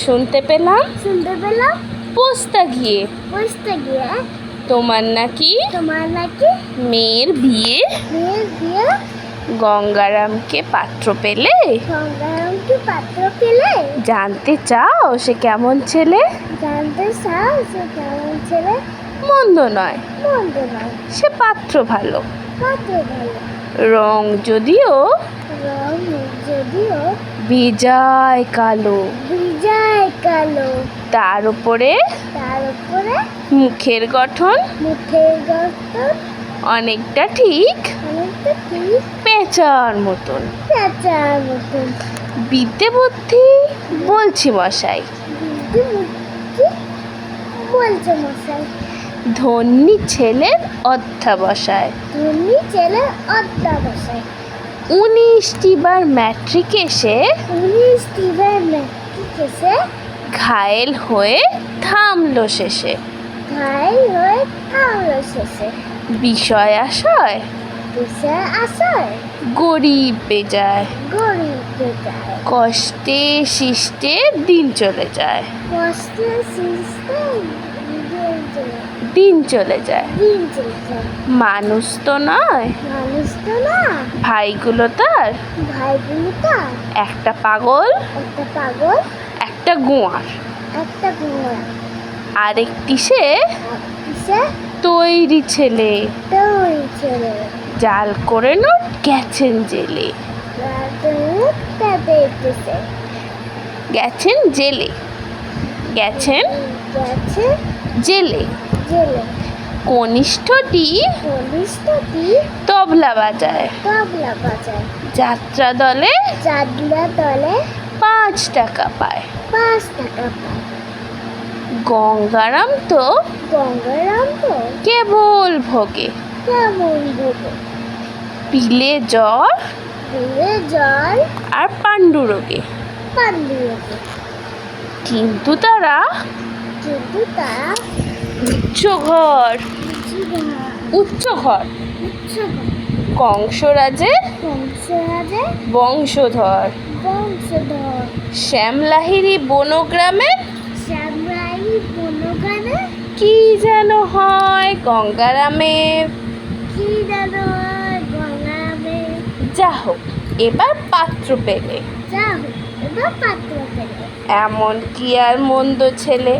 শুনতে পেলাম পোস্তা গিয়ে তোমার নাকি মেয়ের বিয়ে। গঙ্গারামকে পাত্র পেলে জানতে চাও সে কেমন ছেলে? মন্দ নয়, সে পাত্র ভালো। রং যদিও বেজায় কালো, তার উপরে মুখের গঠন অনেকটা ঠিক পেঁচার মতন। বিদ্যে বুদ্ধি বলছি মশাই, ধন্যী ছেলের অধ্যাবসায়। 19টি বার ম্যাট্রিক এসে ঘায়েল হয়ে থামলো শেষে। বিষয় আশয় গরিব বেজায়, কষ্টে শিষ্টে দিন চলে যায়। মানুষ তো নয় ভাইগুলো তার, একটা পাগল একটা গোয়ার, আরেকটি সে তৈরি ছেলে। জাল করে নোট গেছেন জেলে, কনিষ্ঠটি তবলা বাজায়, যাত্রা দলে 5 টাকা পায়। গঙ্গারাম তো কেবল ভোগে, পিলে জ্বর আর পাণ্ডুরোগে। কিন্তু তারা উচ্চ ঘর কংসরাজের বংশধর। শ্যামলাহিড়ি বনগ্রামে কি যেন হয় গঙ্গারামের। যা হোক এবার পাত্র পেলে, এমন কি আর মন্দ ছেলে।